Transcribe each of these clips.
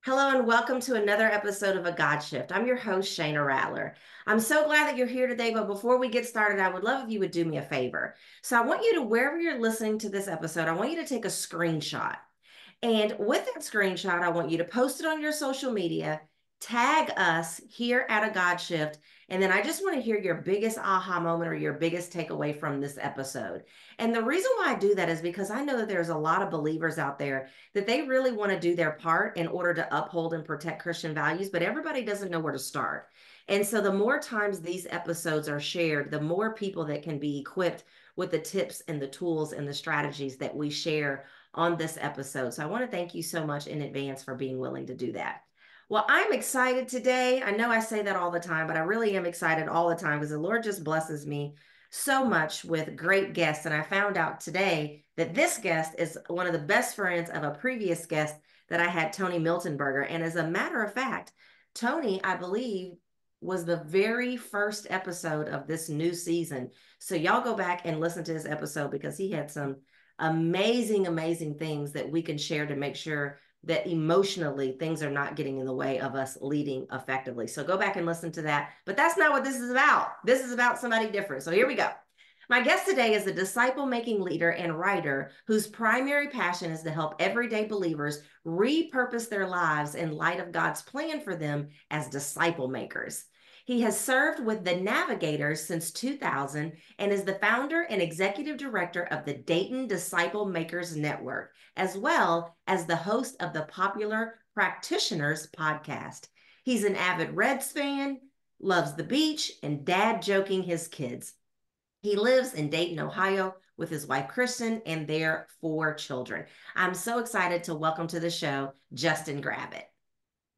Hello and welcome to another episode of A God Shift. I'm your host, Shayna Rattler. I'm so glad that you're here today, but before we get started, I would love if you would do me a favor. So I want you to, wherever you're listening to this episode, I want you to take a screenshot. And with that screenshot, I want you to post it on your social media, tag us here at A God Shift, and then I just want to hear your biggest aha moment or your biggest takeaway from this episode. And the reason why I do that is because I know that there's a lot of believers out there that they really want to do their part in order to uphold and protect Christian values, but everybody doesn't know where to start. And so the more times these episodes are shared, the more people that can be equipped with the tips and the tools and the strategies that we share on this episode. So I want to thank you so much in advance for being willing to do that. Well, I'm excited today. I know I say that all the time, but I really am excited all the time because the Lord just blesses me so much with great guests. And I found out today that this guest is one of the best friends of a previous guest that I had, Tony Miltonberger. And as a matter of fact, Tony, I believe, was the very first episode of this new season. So y'all go back and listen to his episode because he had some amazing, amazing things that we can share to make sure that emotionally things are not getting in the way of us leading effectively. So go back and listen to that. But that's not what this is about. This is about somebody different. So here we go. My guest today is a disciple making leader and writer whose primary passion is to help everyday believers repurpose their lives in light of God's plan for them as disciple makers. He has served with the Navigators since 2000 and is the founder and executive director of the Dayton Disciple Makers Network, as well as the host of the popular Practitioners podcast. He's an avid Reds fan, loves the beach, and dad joking his kids. He lives in Dayton, Ohio, with his wife, Kristen, and their 4 children. I'm so excited to welcome to the show, Justin Gravitt.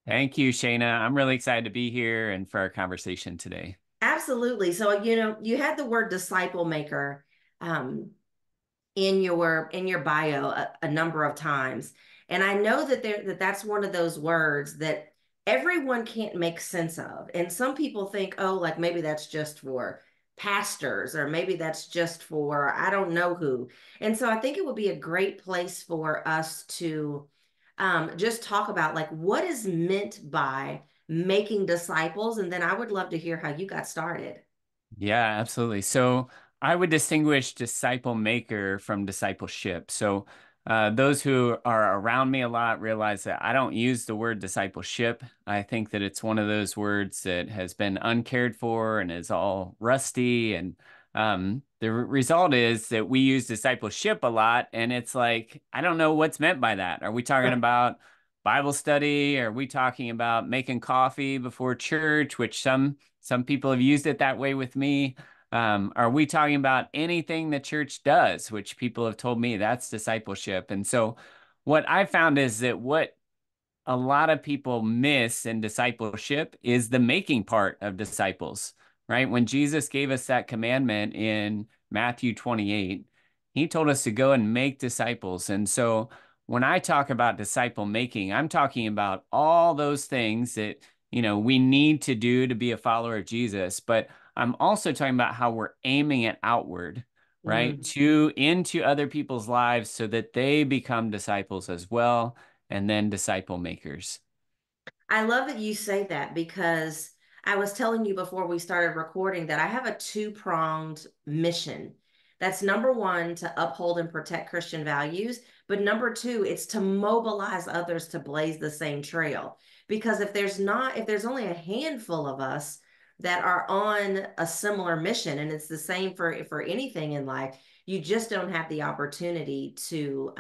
Thank you, Shayna. I'm really excited to be here and for our conversation today. Absolutely. So, you had the word disciple maker um, in your bio a number of times, and I know that's one of those words that everyone can't make sense of. And some people think, oh, like maybe that's just for pastors, or maybe that's just for I don't know who. And so I think it would be a great place for us to just talk about like what is meant by making disciples, and then I would love to hear how you got started. Yeah, absolutely. So I would distinguish disciple maker from discipleship. So those who are around me a lot realize that I don't use the word discipleship. I think that it's one of those words that has been uncared for and is all rusty. And the result is that we use discipleship a lot. And it's like, I don't know what's meant by that. Are we talking about Bible study? Are we talking about making coffee before church, which some people have used it that way with me. Are we talking about anything the church does, which people have told me that's discipleship? And so what I found is that what a lot of people miss in discipleship is the making part of disciples, right? When Jesus gave us that commandment in Matthew 28, he told us to go and make disciples. And so when I talk about disciple making, I'm talking about all those things that, we need to do to be a follower of Jesus. But I'm also talking about how we're aiming it outward, right? Mm. To into other people's lives so that they become disciples as well and then disciple makers. I love that you say that because I was telling you before we started recording that I have a two-pronged mission. That's number one, to uphold and protect Christian values. But number two, it's to mobilize others to blaze the same trail. Because if there's only a handful of us that are on a similar mission, and it's the same for anything in life, you just don't have the opportunity to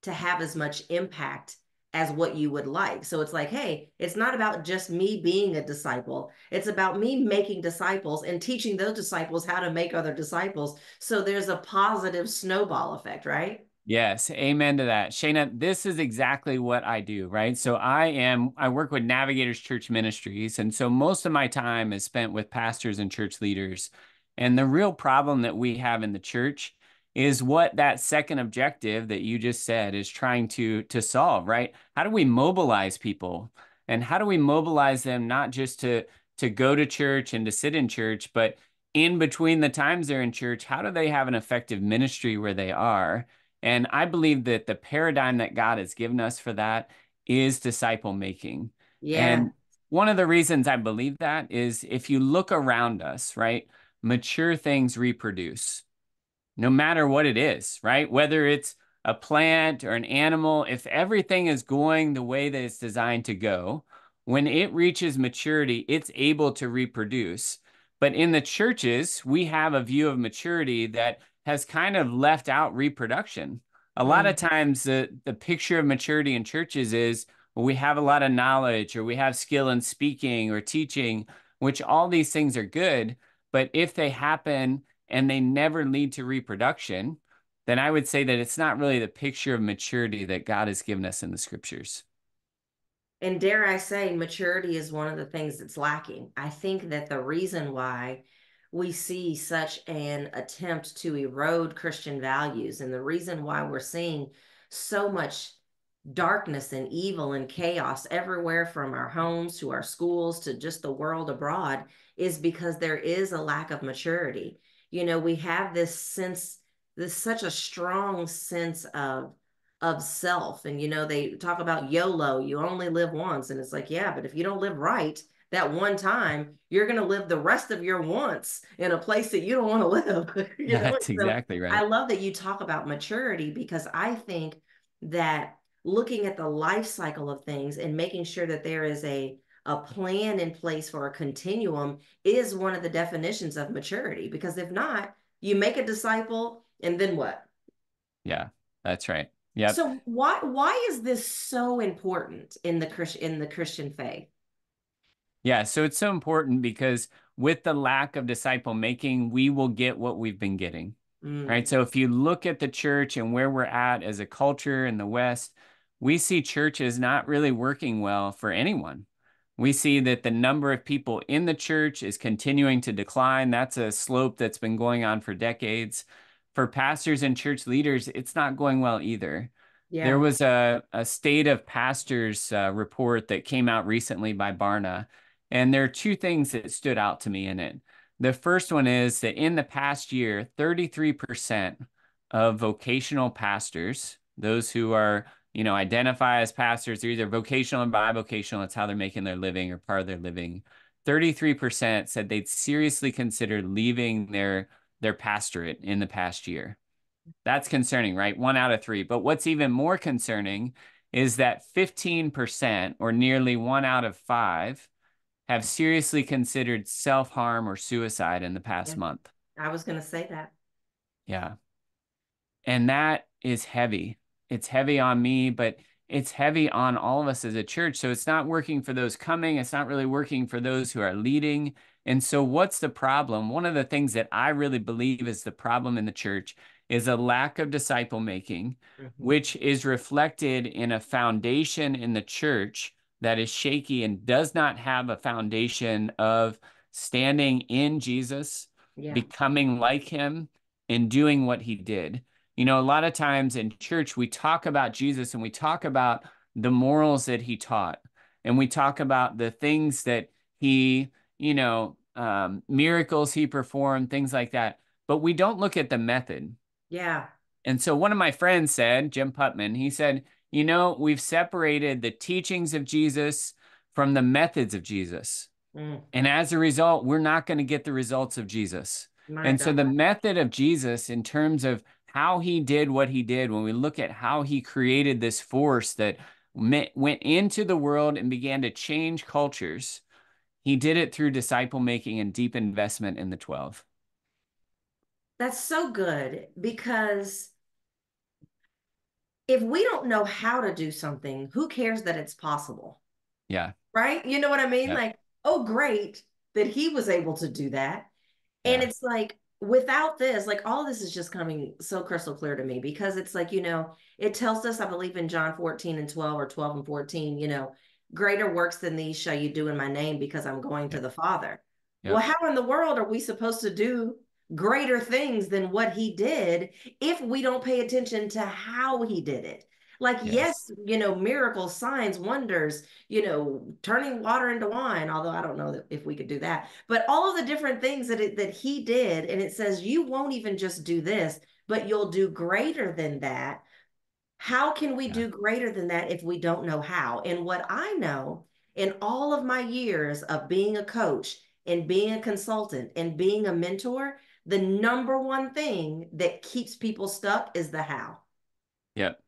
have as much impact as what you would like. So it's like, hey, it's not about just me being a disciple. It's about me making disciples and teaching those disciples how to make other disciples. So there's a positive snowball effect, right? Yes, amen to that. Shayna, this is exactly what I do, right? So I work with Navigators Church Ministries. And so most of my time is spent with pastors and church leaders. And the real problem that we have in the church is what that second objective that you just said is trying to solve, right? How do we mobilize people? And how do we mobilize them not just to go to church and to sit in church, but in between the times they're in church, how do they have an effective ministry where they are? And I believe that the paradigm that God has given us for that is disciple making. Yeah. And one of the reasons I believe that is if you look around us, right, mature things reproduce no matter what it is, right? Whether it's a plant or an animal, if everything is going the way that it's designed to go, when it reaches maturity, it's able to reproduce. But in the churches, we have a view of maturity that has kind of left out reproduction. A lot of Mm. times, the picture of maturity in churches is well, we have a lot of knowledge or we have skill in speaking or teaching, which all these things are good. But if they happen and they never lead to reproduction, then I would say that it's not really the picture of maturity that God has given us in the scriptures. And dare I say, maturity is one of the things that's lacking. I think that the reason why we see such an attempt to erode Christian values and the reason why we're seeing so much darkness and evil and chaos everywhere from our homes to our schools to just the world abroad is because there is a lack of maturity. We have this sense, this such a strong sense of self. And they talk about YOLO, you only live once. And it's like, yeah, but if you don't live right that one time, you're going to live the rest of your once in a place that you don't want to live. That's And so exactly I right. love that you talk about maturity because I think that looking at the life cycle of things and making sure that there is a plan in place for a continuum is one of the definitions of maturity. Because if not, you make a disciple and then what? Yeah, that's right. Yep. So why is this so important in the Christian faith? Yeah, so it's so important because with the lack of disciple making, we will get what we've been getting, right? Mm, So if you look at the church and where we're at as a culture in the West, we see churches not really working well for anyone. We see that the number of people in the church is continuing to decline. That's a slope that's been going on for decades. For pastors and church leaders, it's not going well either. There yeah, was a state of pastors report that came out recently by Barna, and there are two things that stood out to me in it. The first one is that in the past year, 33% of vocational pastors, those who are, identify as pastors, they're either vocational or bivocational, it's how they're making their living or part of their living. 33% said they'd seriously consider leaving their pastorate in the past year. That's concerning, right? One out of three. But what's even more concerning is that 15%, or nearly one out of five, have seriously considered self-harm or suicide in the past yeah. month. I was going to say that. Yeah. And that is heavy. It's heavy on me, but it's heavy on all of us as a church. So it's not working for those coming. It's not really working for those who are leading. And so what's the problem? One of the things that I really believe is the problem in the church is a lack of disciple making, Mhm. which is reflected in a foundation in the church that is shaky and does not have a foundation of standing in Jesus, Yeah, becoming like him, and doing what he did. A lot of times in church, we talk about Jesus and we talk about the morals that he taught, and we talk about the things that he, miracles he performed, things like that. But we don't look at the method. yeah. And so one of my friends said, Jim Putman, he said, we've separated the teachings of Jesus from the methods of Jesus. Mm, And as a result, we're not going to get the results of Jesus. my And so God. the method of Jesus, in terms of how he did what he did, when we look at how he created this force that went into the world and began to change cultures, he did it through disciple making and deep investment in the 12. That's so good because if we don't know how to do something, who cares that it's possible? Yeah. Right? You know what I mean? Yep. Like, oh, great that he was able to do that. And Yeah. it's like, without this, like, all this is just coming so crystal clear to me because it's like, it tells us, I believe in John 14 and 12 or 12 and 14, greater works than these shall you do in my name because I'm going to Yep. the Father. Well, Yep. how in the world are we supposed to do greater things than what he did if we don't pay attention to how he did it? Like, Yes. yes, miracles, signs, wonders, turning water into wine, although I don't know if we could do that. But all of the different things that he did, and it says you won't even just do this, but you'll do greater than that. How can we Yeah. do greater than that if we don't know how? And what I know in all of my years of being a coach and being a consultant and being a mentor, the number one thing that keeps people stuck is the how. Yep.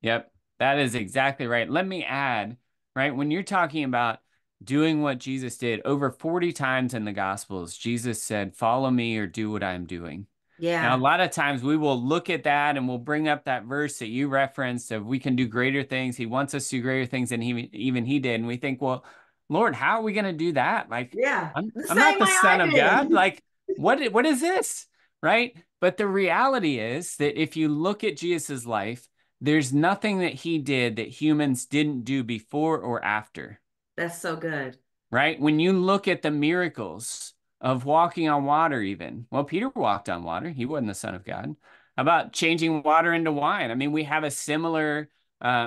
Yep, that is exactly right. Let me add, right, when you're talking about doing what Jesus did, over 40 times in the Gospels, Jesus said, "Follow me or do what I'm doing." Now, a Yeah. lot of times we will look at that and we'll bring up that verse that you referenced of we can do greater things. He wants us to do greater things than even he did. And we think, well, Lord, how are we going to do that? Like, Yeah. The I'm not same the way I son of God. did. Like, what is this? Right? But the reality is that if you look at Jesus's life, there's nothing that he did that humans didn't do before or after, That's so good. right? When you look at the miracles of walking on water, even, well, Peter walked on water. He wasn't the Son of God. How about changing water into wine? I mean, we have a similar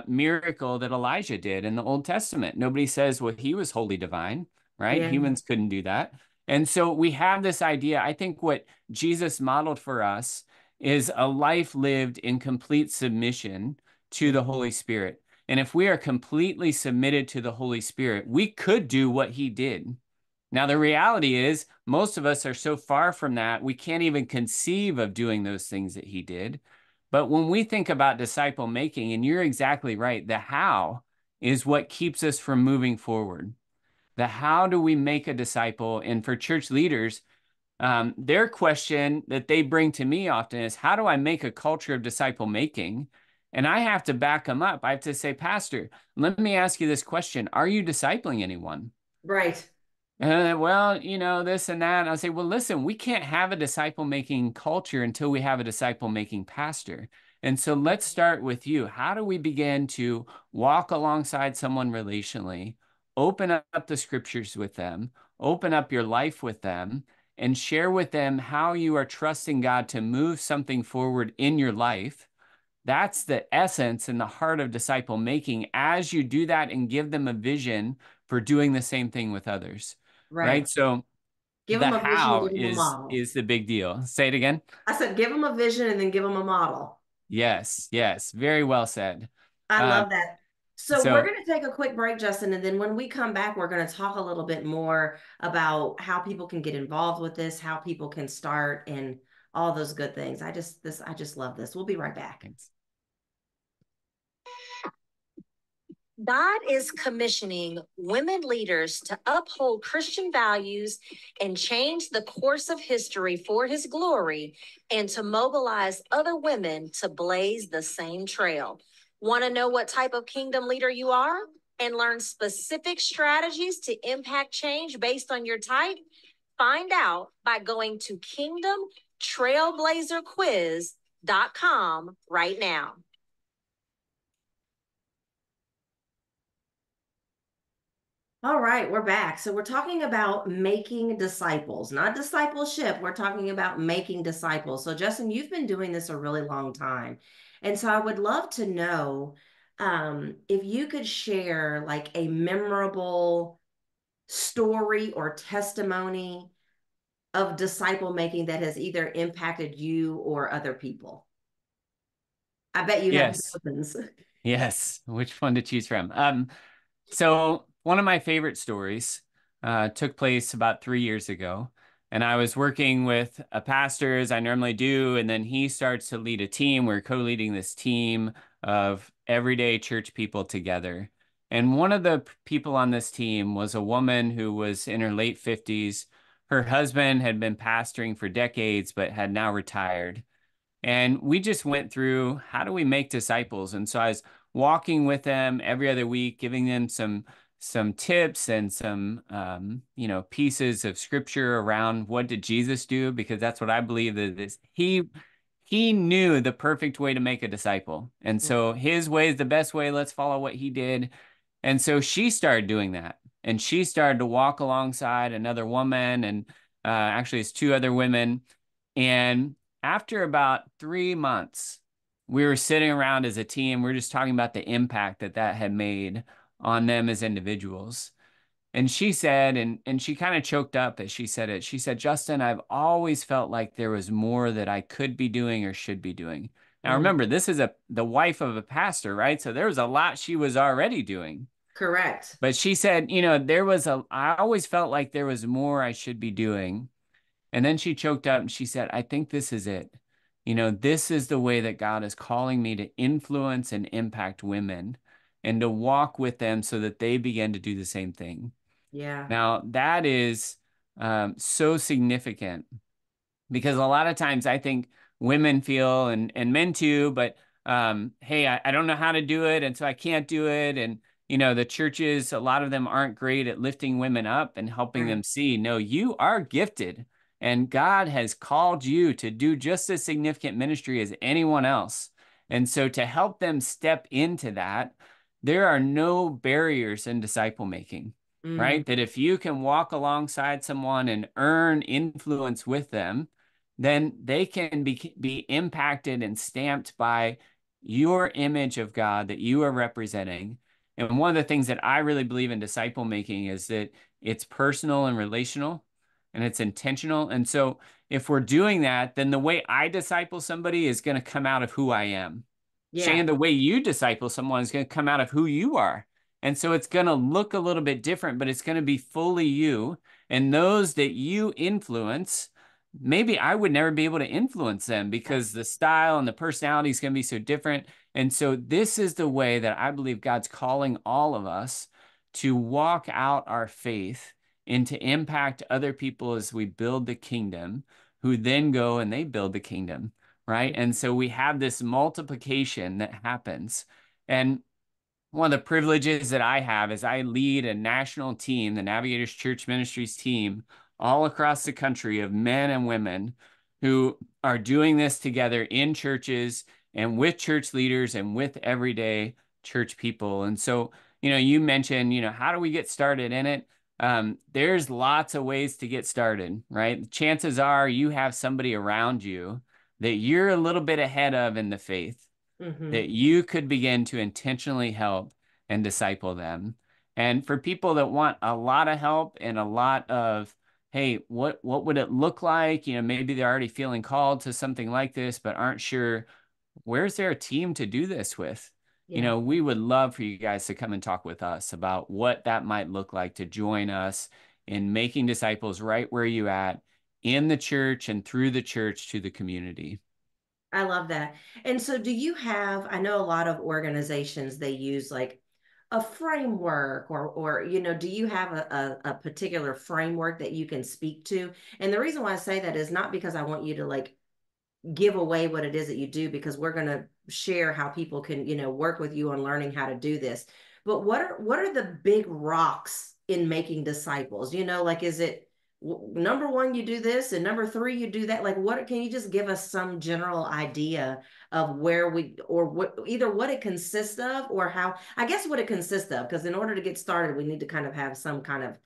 miracle that Elijah did in the Old Testament. Nobody says, well, he was wholly divine, right? Yeah. Humans couldn't do that. And so we have this idea. I think what Jesus modeled for us is a life lived in complete submission to the Holy Spirit. And if we are completely submitted to the Holy Spirit, we could do what he did. Now, the reality is, most of us are so far from that, we can't even conceive of doing those things that he did. But when we think about disciple making, and you're exactly right, the how is what keeps us from moving forward. The how do we make a disciple? And for church leaders, their question that they bring to me often is, how do I make a culture of disciple making? And I have to back them up. I have to say, Pastor, let me ask you this question. Are you discipling anyone? Right. Well, this and that. And I'll say, well, listen, we can't have a disciple making culture until we have a disciple making pastor. And so let's start with you. How do we begin to walk alongside someone relationally, open up the scriptures with them, open up your life with them, and share with them how you are trusting God to move something forward in your life? That's the essence and the heart of disciple making as you do that and give them a vision for doing the same thing with others, right? Right. So Give the them a vision and how give them a model. is the big deal. Say it again. I said, give them a vision and then give them a model. Yes, yes, very well said. I Um, love that. So we're so going to take a quick break, Justin, and then when we come back, we're going to talk a little bit more about how people can get involved with this, how people can start, and all those good things. I just love this. We'll be right back. thanks. God is commissioning women leaders to uphold Christian values and change the course of history for his glory and to mobilize other women to blaze the same trail. Want to know what type of kingdom leader you are and learn specific strategies to impact change based on your type? Find out by going to kingdomtrailblazerquiz.com right now. All right, we're back. So we're talking about making disciples, not discipleship. We're talking about making disciples. So Justin, you've been doing this a really long time. And so I would love to know if you could share like a memorable story or testimony of disciple making that has either impacted you or other people. I bet you have Yes, dozens. yes. Which one to choose from? So one of my favorite stories took place about 3 years ago, and I was working with a pastor as I normally do, and then he starts to lead a team. We're co-leading this team of everyday church people together. And one of the people on this team was a woman who was in her late 50s. Her husband had been pastoring for decades, but had now retired. And we just went through how do we make disciples? And so I was walking with them every other week, giving them some tips and some pieces of scripture around what did Jesus do? Because that's what I believe that this he knew the perfect way to make a disciple. And so his way is the best way. Let's follow what he did. And so she started doing that. And she started to walk alongside another woman and actually it's two other women. And after about 3 months, we were sitting around as a team. We are just talking about the impact that that had made on them as individuals. And she said, and she kind of choked up as she said it. She said, Justin, I've always felt like there was more that I could be doing or should be doing. Now Mm, remember, this is the wife of a pastor, right? So there was a lot she was already doing. correct. But she said, I always felt like there was more I should be doing. And then she choked up and she said, I think this is it. This is the way that God is calling me to influence and impact women and to walk with them so that they begin to do the same thing. Yeah. Now, that is so significant because a lot of times I think women feel and men too, but hey, I don't know how to do it, and so I can't do it. And the churches, a lot of them aren't great at lifting women up and helping Right. them see, no, you are gifted, and God has called you to do just as significant ministry as anyone else. And so to help them step into that, there are no barriers in disciple making, Mm, right? That if you can walk alongside someone and earn influence with them, then they can be impacted and stamped by your image of God that you are representing. And one of the things that I really believe in disciple making is that it's personal and relational and it's intentional. And so if we're doing that, then the way I disciple somebody is going to come out of who I am. yeah. Shane, the way you disciple someone is going to come out of who you are. And so it's going to look a little bit different, but it's going to be fully you. And those that you influence, maybe I would never be able to influence them because the style and the personality is going to be so different. And so this is the way that I believe God's calling all of us to walk out our faith and to impact other people as we build the kingdom, who then go and they build the kingdom, right? And so we have this multiplication that happens. And one of the privileges that I have is I lead a national team, the Navigators Church Ministries team, all across the country of men and women who are doing this together in churches and with church leaders and with everyday church people. And so, you mentioned, how do we get started in it? There's lots of ways to get started, right? Chances are you have somebody around you that you're a little bit ahead of in the faith Mm-hmm. that you could begin to intentionally help and disciple them. And for people that want a lot of help and a lot of, hey, what would it look like? Maybe they're already feeling called to something like this, but aren't sure where's there a team to do this with? Yeah. We would love for you guys to come and talk with us about what that might look like to join us in making disciples right where you at in the church and through the church to the community. I love that. And so do you have, I know a lot of organizations, they use like a framework or do you have a particular framework that you can speak to? And the reason why I say that is not because I want you to like give away what it is that you do because we're going to share how people can work with you on learning how to do this, but what are the big rocks in making disciples? Like, is it number one you do this and number three you do that? Like, what can you just give us some general idea of where we or what either what it consists of or how, I guess, what it consists of, because in order to get started we need to kind of have some kind of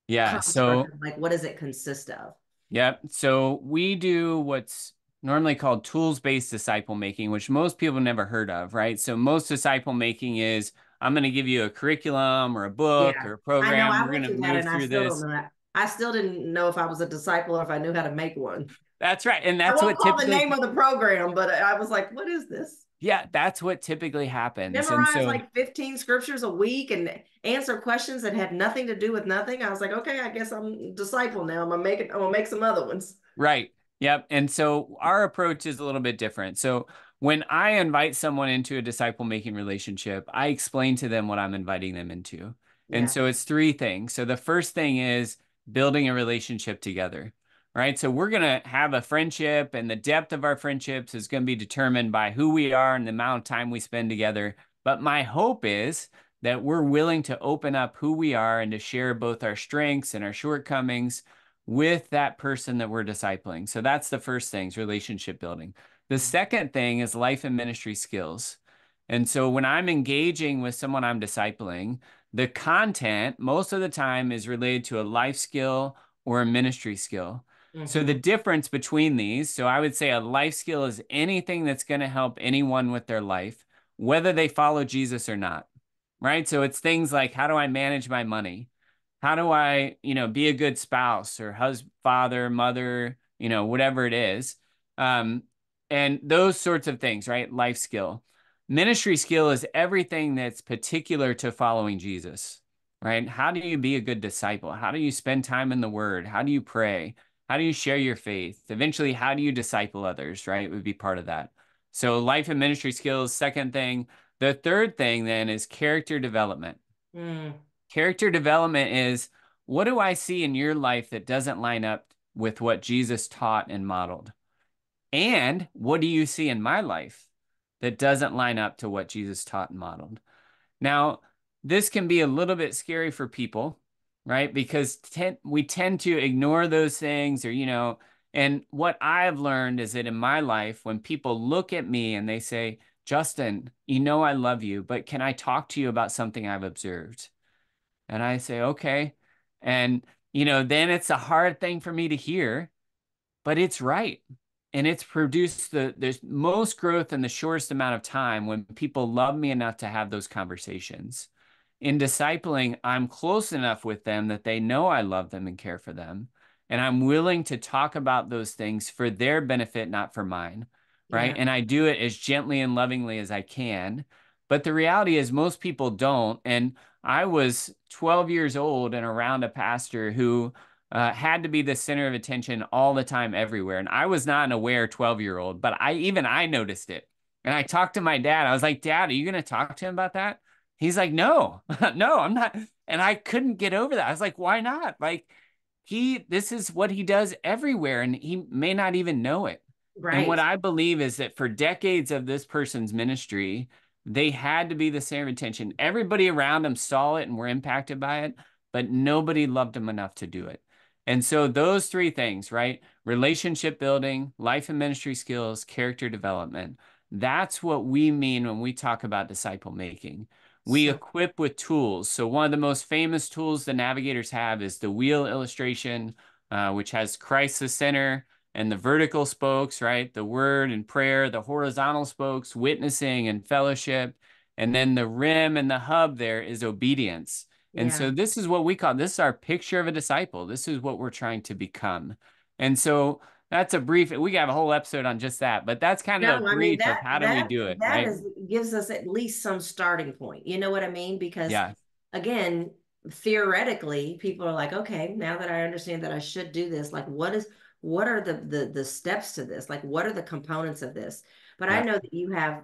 Yeah, construct so of like what does it consist of. yep. So we do what's normally called tools-based disciple making, which most people never heard of, right? So most disciple making is I'm going to give you a curriculum or a book Yeah, or a I know. program. I We're going went to through that move and I through still don't this. know that. I still didn't know if I was a disciple or if I knew how to make one. That's right. And I that's won't what call the typically, name of the program, but I was like, what is this? yeah, that's what typically happens. And Memorize so like 15 scriptures a week and answer questions that had nothing to do with nothing. I was like, okay, I guess I'm disciple now. I'm gonna make some other ones. right. Yep. And so our approach is a little bit different. So when I invite someone into a disciple making relationship, I explain to them what I'm inviting them into. And Yeah. so it's three things. So the first thing is building a relationship together, right? So we're going to have a friendship, and the depth of our friendships is going to be determined by who we are and the amount of time we spend together. But my hope is that we're willing to open up who we are and to share both our strengths and our shortcomings with that person that we're discipling. So that's the first thing, is relationship building. The second thing is life and ministry skills. And so when I'm engaging with someone I'm discipling, the content most of the time is related to a life skill or a ministry skill. So the Mm-hmm. difference between these, so I would say a life skill is anything that's going to help anyone with their life, whether they follow Jesus or not, right? So it's things like, how do I manage my money? How do I, be a good spouse or husband, father, mother, whatever it is. Um, And those sorts of things, right? Life skill. Ministry skill is everything that's particular to following Jesus, right? How do you be a good disciple? How do you spend time in the word? How do you pray? How do you share your faith? Eventually, how do you disciple others, right? Would be part of that. So, life and ministry skills, second thing. The third thing then is character development. Mm, Character development is, what do I see in your life that doesn't line up with what Jesus taught and modeled? And what do you see in my life that doesn't line up to what Jesus taught and modeled? Now, this can be a little bit scary for people, right? Because we tend to ignore those things, or, and what I've learned is that in my life, when people look at me and they say, Justin, I love you, but can I talk to you about something I've observed? And I say, okay. And, then it's a hard thing for me to hear, but it's right. And it's produced there's most growth in the shortest amount of time when people love me enough to have those conversations. In discipling, I'm close enough with them that they know I love them and care for them. And I'm willing to talk about those things for their benefit, not for mine. Right. yeah. And I do it as gently and lovingly as I can. But the reality is, most people don't. And I was 12 years old and around a pastor who had to be the center of attention all the time, everywhere. And I was not an aware 12-year-old, but I noticed it. And I talked to my dad. I was like, Dad, are you going to talk to him about that? He's like, no, no, I'm not. And I couldn't get over that. I was like, why not? Like, this is what he does everywhere, and he may not even know it. And what Right. I believe is that for decades of this person's ministry, they had to be the center of attention. Everybody around him saw it and were impacted by it, but nobody loved him enough to do it. And so those three things, right? Relationship building, life and ministry skills, character development. That's what we mean when we talk about disciple making. We So, equip with tools. So one of the most famous tools the navigators have is the wheel illustration, which has Christ the center and the vertical spokes, right? The word and prayer, the horizontal spokes, witnessing and fellowship. And then the rim and the hub there is obedience. And yeah. so this is what we call, this is our picture of a disciple. This is what we're trying to become. And so that's a brief, we got a whole episode on just that, but that's kind of a No, I mean brief of how do we do it, that right? is gives us at least some starting point. You know what I mean? Because Yeah. again, theoretically, people are like, okay, now that I understand that I should do this, like what are the steps to this? Like what are the components of this? But I Yeah. know that you have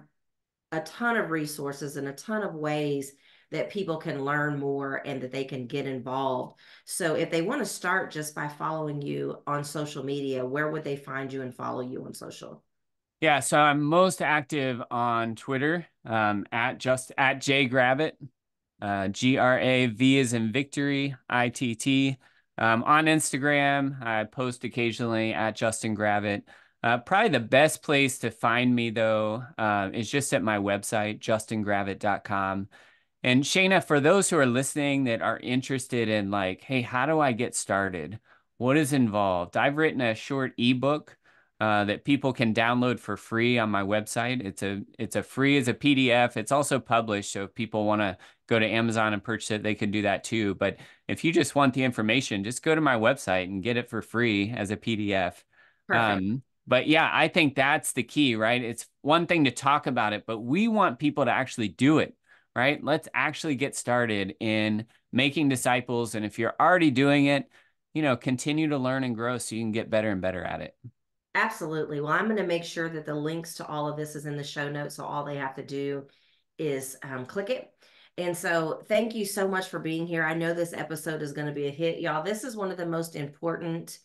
a ton of resources and a ton of ways that people can learn more and that they can get involved. So if they want to start just by following you on social media, where would they find you and follow you on social? Yeah. So I'm most active on Twitter, at J Gravitt, Grav is in victory, ITT. On Instagram, I post occasionally at Justin Gravitt. Probably the best place to find me, though, is just at my website, justingravitt.com. And Shayna, for those who are listening that are interested in, like, hey, how do I get started? What is involved? I've written a short ebook that people can download for free on my website. It's a free as a PDF. It's also published, so if people want to go to Amazon and purchase it, they can do that too. But if you just want the information, just go to my website and get it for free as a PDF. Perfect. But yeah, I think that's the key, right? It's one thing to talk about it, but we want people to actually do it, right? Let's actually get started in making disciples. And if you're already doing it, continue to learn and grow so you can get better and better at it. Absolutely. Well, I'm going to make sure that the links to all of this is in the show notes. So all they have to do is click it. And so thank you so much for being here. I know this episode is going to be a hit, y'all. This is one of the most important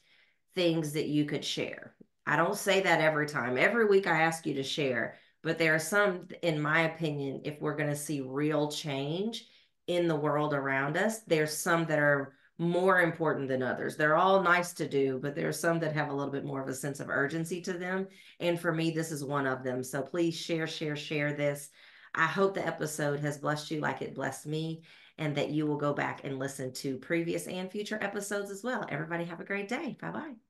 things that you could share. I don't say that every time. Every week I ask you to share, but there are some, in my opinion, if we're going to see real change in the world around us, there's some that are more important than others. They're all nice to do, but there are some that have a little bit more of a sense of urgency to them. And for me, this is one of them. So please share, share, share this. I hope the episode has blessed you like it blessed me, and that you will go back and listen to previous and future episodes as well. Everybody have a great day. Bye bye.